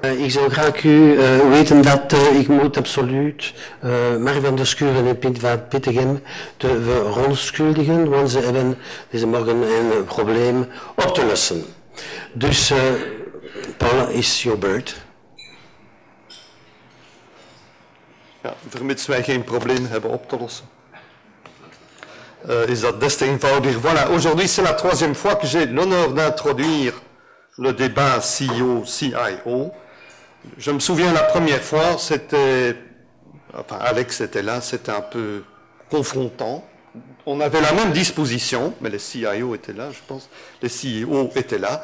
Ik zou graag weten dat ik moet absoluut Mark van der Schuren en Piet van Pittegem te verontschuldigen, want ze hebben deze morgen een probleem op te lossen. Dus, Paul, is your bird. Ja, vermits wij geen probleem hebben op te lossen. Is dat des te eenvoudiger. Voilà, aujourd'hui c'est la troisième fois que j'ai l'honneur d'introduire le débat CEO-CIO. Je me souviens la première fois, c'était, enfin Alex était là, c'était un peu confrontant. On avait la même disposition, mais les CIO étaient là, je pense, les CEO étaient là.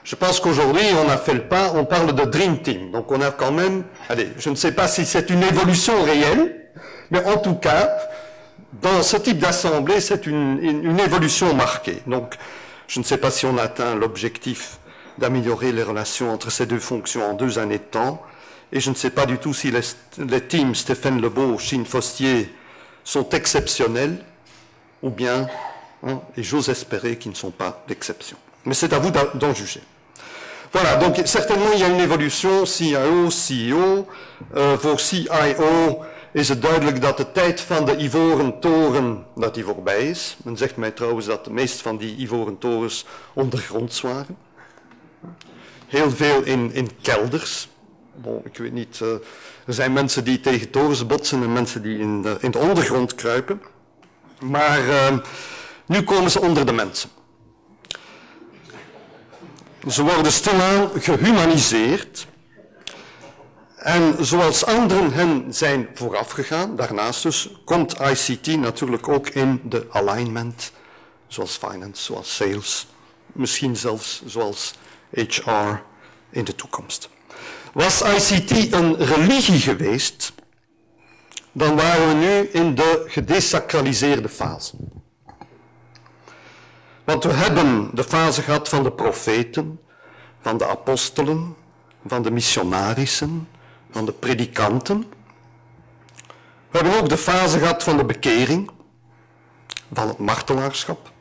Je pense qu'aujourd'hui, on a fait le pas, on parle de Dream Team. Donc on a quand même, allez, je ne sais pas si c'est une évolution réelle, mais en tout cas, dans ce type d'assemblée, c'est une évolution marquée. Donc je ne sais pas si on atteint l'objectif d'améliorer les relations entre ces deux fonctions en 2 années de temps. Et je ne sais pas du tout si les teams Stéphane Lebeau, Chine Fostier sont exceptionnels ou bien, hein, et j'ose espérer qu'ils ne sont pas d'exception. Mais c'est à vous d'en juger. Voilà, donc certainement il y a une évolution, CIO, CEO. Voor CIO is het duidelijk dat de tijd van de ivoren toren dat die voorbij is. Men zegt mij trouwens dat de meeste van die ivoren torens ondergronds waren. Heel veel in kelders. Bon, ik weet niet, er zijn mensen die tegen torens botsen en mensen die in de ondergrond kruipen. Maar nu komen ze onder de mensen. Ze worden stilaan gehumaniseerd. En zoals anderen hen zijn voorafgegaan, daarnaast dus, komt ICT natuurlijk ook in de alignment, zoals finance, zoals sales, misschien zelfs zoals HR in de toekomst. Was ICT een religie geweest, dan waren we nu in de gedesacraliseerde fase. Want we hebben de fase gehad van de profeten, van de apostelen, van de missionarissen, van de predikanten. We hebben ook de fase gehad van de bekering, van het martelaarschap,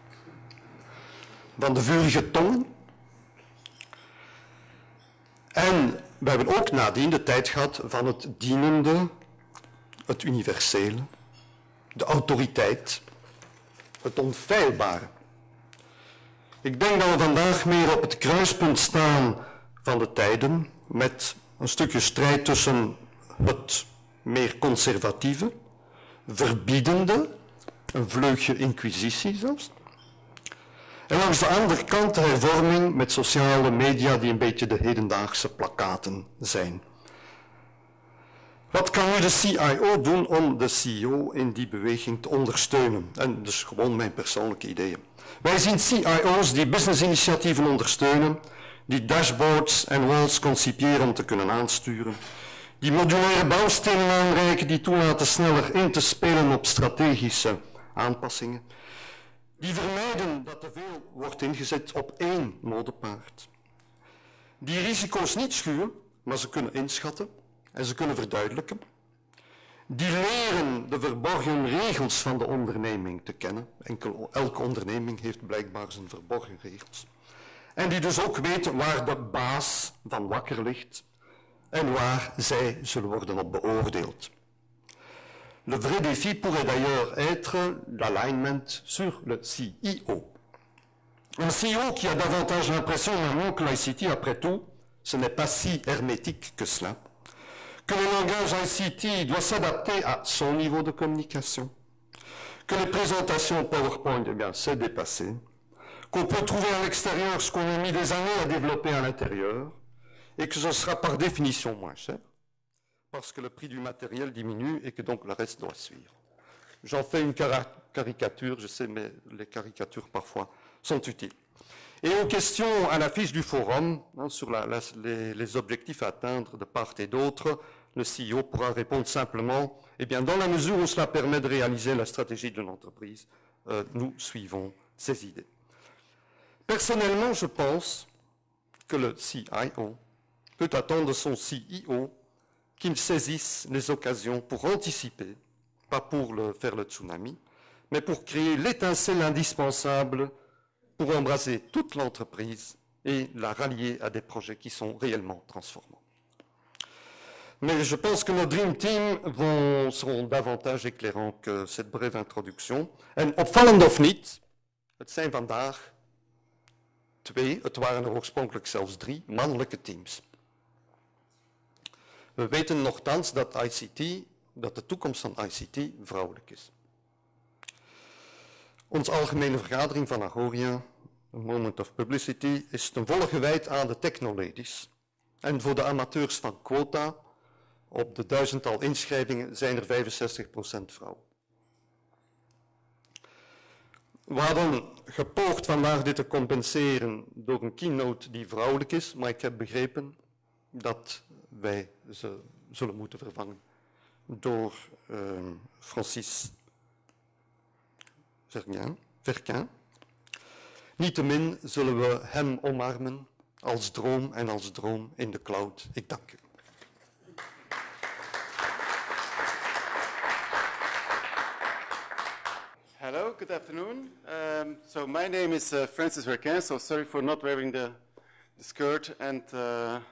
van de vurige tongen. En we hebben ook nadien de tijd gehad van het dienende, het universele, de autoriteit, het onfeilbare. Ik denk dat we vandaag meer op het kruispunt staan van de tijden, met een stukje strijd tussen het meer conservatieve, verbiedende, een vleugje inquisitie zelfs, en langs de andere kant de hervorming met sociale media die een beetje de hedendaagse plakkaten zijn. Wat kan nu de CIO doen om de CEO in die beweging te ondersteunen? En dus gewoon mijn persoonlijke ideeën. Wij zien CIO's die businessinitiatieven ondersteunen, die dashboards en walls concipiëren om te kunnen aansturen, die modulaire bouwstenen aanreiken die toelaten sneller in te spelen op strategische aanpassingen, die vermijden dat te veel wordt ingezet op één modepaard, die risico's niet schuwen, maar ze kunnen inschatten en ze kunnen verduidelijken, die leren de verborgen regels van de onderneming te kennen. Elke onderneming heeft blijkbaar zijn verborgen regels. En die dus ook weten waar de baas van wakker ligt en waar zij zullen worden op beoordeeld. Le vrai défi pourrait d'ailleurs être l'alignment sur le CEO. Un CEO qui a davantage l'impression maintenant que l'ICT, après tout, ce n'est pas si hermétique que cela. Que le langage ICT doit s'adapter à son niveau de communication. Que les présentations PowerPoint, eh bien, c'est dépassé. Qu'on peut trouver à l'extérieur ce qu'on a mis des années à développer à l'intérieur, et que ce sera par définition moins cher, parce que le prix du matériel diminue et que donc le reste doit suivre. J'en fais une caricature, je sais, mais les caricatures parfois sont utiles. Et aux questions à l'affiche du forum, hein, sur les objectifs à atteindre de part et d'autre, le CEO pourra répondre simplement, eh bien, dans la mesure où cela permet de réaliser la stratégie de l'entreprise, nous suivons ces idées. Personnellement, je pense que le CIO peut attendre de son CEO qu'il saisisse les occasions pour anticiper, pas pour faire le tsunami, mais pour créer l'étincelle indispensable pour embraser toute l'entreprise et la rallier à des projets qui sont réellement transformants. Mais je pense que nos Dream Team seront davantage éclairants que cette brève introduction. En opvallend of niet, het zijn vandaag 2, het waren er oorspronkelijk zelfs 3, mannelijke teams. We weten nochtans dat de toekomst van ICT vrouwelijk is. Onze algemene vergadering van Agoria, A Moment of Publicity, is ten volle gewijd aan de technoladies. En voor de amateurs van quota, op de 1000-tal inschrijvingen zijn er 65% vrouwen. We hadden gepoogd vandaag dit te compenseren door een keynote die vrouwelijk is, maar ik heb begrepen dat wij ze zullen moeten vervangen door Francis Verquin. Niettemin zullen we hem omarmen als droom en als droom in de cloud. Ik dank u. Hello, good afternoon. So my name is Francis Verquin, so sorry for not wearing the skirt and the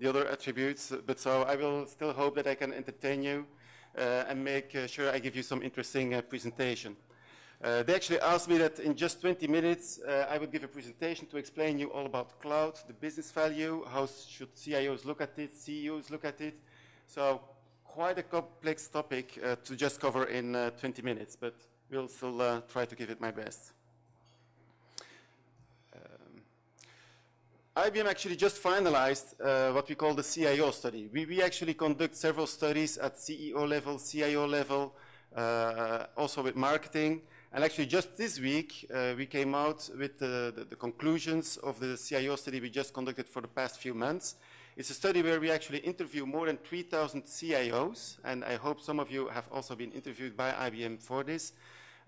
other attributes, but so I will still hope that I can entertain you and make sure I give you some interesting presentation. They actually asked me that in just 20 minutes I would give a presentation to explain you all about cloud, the business value, how should CIOs look at it, CEOs look at it. So quite a complex topic to just cover in 20 minutes, but we'll still try to give it my best. IBM actually just finalized what we call the CIO study. We actually conduct several studies at CEO level, CIO level, also with marketing. And actually just this week, we came out with the conclusions of the CIO study we just conducted for the past few months. It's a study where we actually interview more than 3,000 CIOs, and I hope some of you have also been interviewed by IBM for this.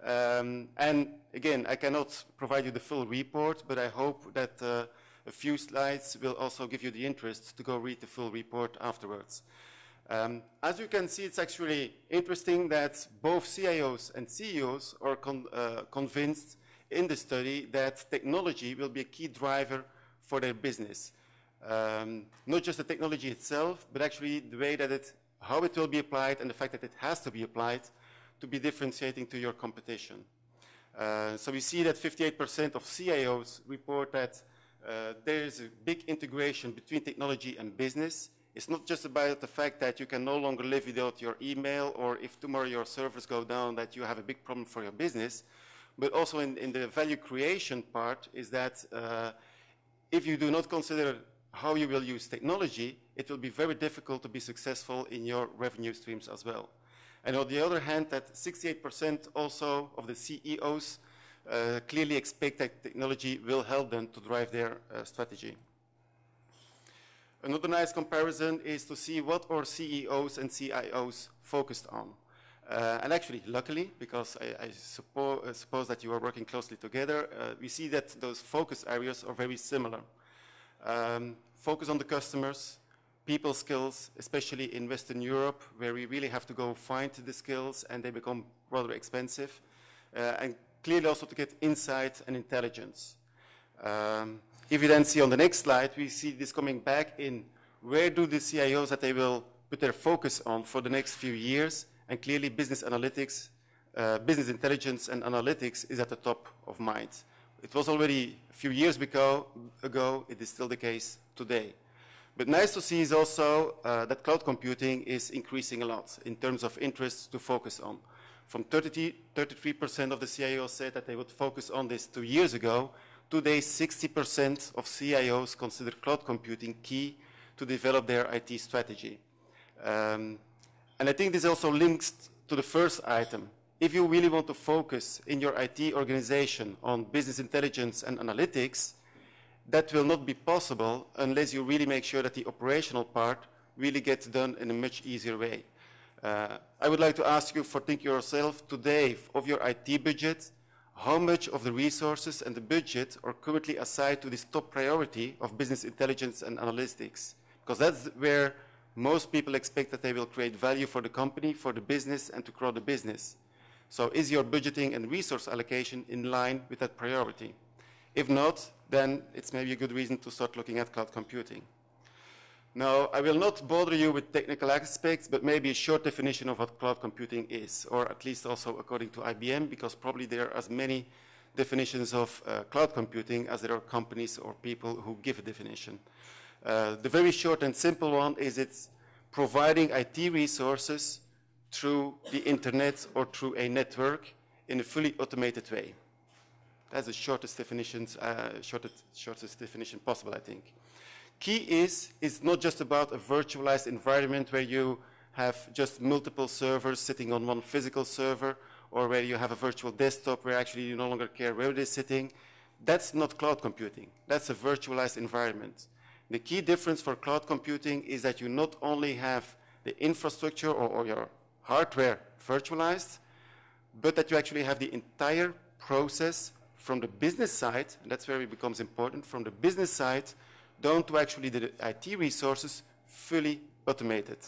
And again, I cannot provide you the full report, but I hope that a few slides will also give you the interest to go read the full report afterwards. As you can see, it's actually interesting that both CIOs and CEOs are convinced in the study that technology will be a key driver for their business. Not just the technology itself, but actually the way that how it will be applied and the fact that it has to be applied to be differentiating to your competition. So we see that 58% of CIOs report that there is a big integration between technology and business. It's not just about the fact that you can no longer live without your email, or if tomorrow your servers go down that you have a big problem for your business, but also in the value creation part is that if you do not consider how you will use technology, it will be very difficult to be successful in your revenue streams as well. And on the other hand, that 68% also of the CEOs clearly expect that technology will help them to drive their strategy. Another nice comparison is to see what our CEOs and CIOs focused on. And actually, luckily, because I suppose that you are working closely together, we see that those focus areas are very similar. Focus on the customers, people skills, especially in Western Europe, where we really have to go find the skills and they become rather expensive. And clearly also to get insight and intelligence. If you then see on the next slide, we see this coming back in where do the CIOs that they will put their focus on for the next few years, and clearly business analytics, business intelligence and analytics is at the top of mind. It was already a few years ago, it is still the case today. But nice to see is also that cloud computing is increasing a lot in terms of interest to focus on. From 33% of the CIOs said that they would focus on this 2 years ago. Today, 60% of CIOs consider cloud computing key to develop their IT strategy. And I think this also links to the first item. If you really want to focus in your IT organization on business intelligence and analytics, that will not be possible unless you really make sure that the operational part really gets done in a much easier way. I would like to ask you for thinking yourself today of your IT budget, how much of the resources and the budget are currently assigned to this top priority of business intelligence and analytics? Because that's where most people expect that they will create value for the company, for the business, and to grow the business. So is your budgeting and resource allocation in line with that priority? If not, then it's maybe a good reason to start looking at cloud computing. Now, I will not bother you with technical aspects, but maybe a short definition of what cloud computing is, or at least also according to IBM, because probably there are as many definitions of cloud computing as there are companies or people who give a definition. The very short and simple one is it's providing IT resources through the internet or through a network in a fully automated way. That's the shortest definition possible, I think. Key is, it's not just about a virtualized environment where you have just multiple servers sitting on one physical server, or where you have a virtual desktop where actually you no longer care where it is sitting. That's not cloud computing. That's a virtualized environment. The key difference for cloud computing is that you not only have the infrastructure or your hardware virtualized, but that you actually have the entire process from the business side, and that's where it becomes important, from the business side down to actually the IT resources fully automated.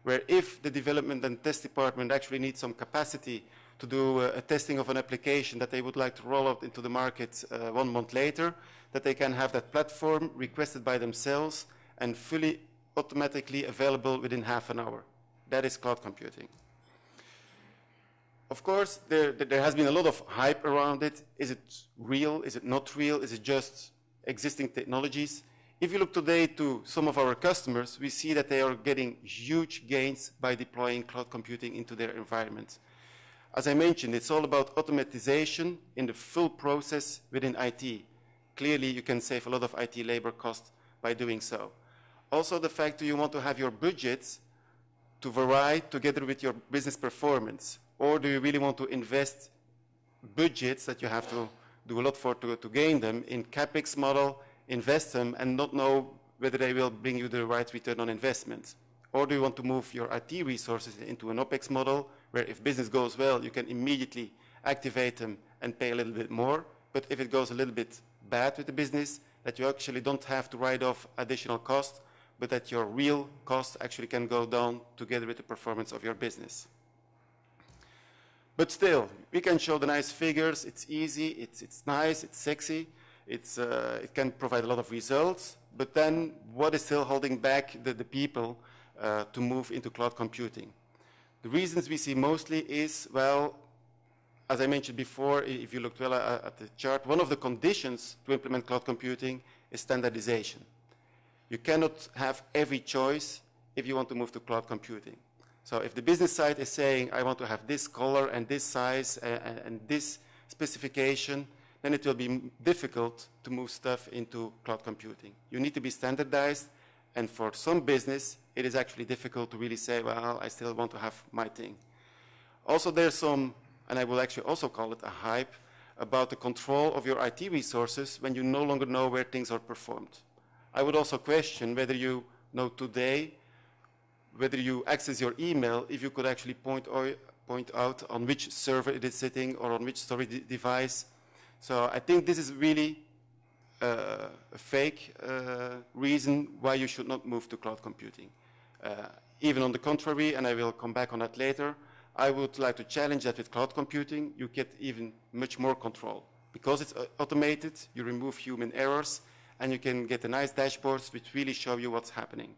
Where if the development and test department actually needs some capacity to do a testing of an application that they would like to roll out into the market 1 month later, that they can have that platform requested by themselves and fully automatically available within half an hour. That is cloud computing. Of course, there has been a lot of hype around it. Is it real? Is it not real? Is it just existing technologies? If you look today to some of our customers, we see that they are getting huge gains by deploying cloud computing into their environment. As I mentioned, it's all about automatization in the full process within IT. Clearly, you can save a lot of IT labor costs by doing so. Also, the fact that you want to have your budgets to vary together with your business performance, or do you really want to invest budgets that you have to do a lot for to gain them in CapEx model, invest them, and not know whether they will bring you the right return on investment? Or do you want to move your IT resources into an OpEx model, where if business goes well, you can immediately activate them and pay a little bit more, but if it goes a little bit bad with the business, that you actually don't have to write off additional cost, but that your real cost actually can go down together with the performance of your business. But still, we can show the nice figures. It's easy, it's nice, it's sexy, it can provide a lot of results, but then what is still holding back the people to move into cloud computing? The reasons we see mostly is, well, as I mentioned before, if you looked well at the chart, one of the conditions to implement cloud computing is standardization. You cannot have every choice if you want to move to cloud computing. So if the business side is saying, I want to have this color and this size and this specification, then it will be difficult to move stuff into cloud computing. You need to be standardized, and for some business, it is actually difficult to really say, well, I still want to have my thing. Also, there's some, and I will actually also call it a hype, about the control of your IT resources when you no longer know where things are performed. I would also question whether you know today, whether you access your email, if you could actually point out on which server it is sitting or on which storage device. So I think this is really a fake reason why you should not move to cloud computing. Even on the contrary, and I will come back on that later, I would like to challenge that with cloud computing, you get even much more control. Because it's automated, you remove human errors, and you can get a nice dashboards which really show you what's happening.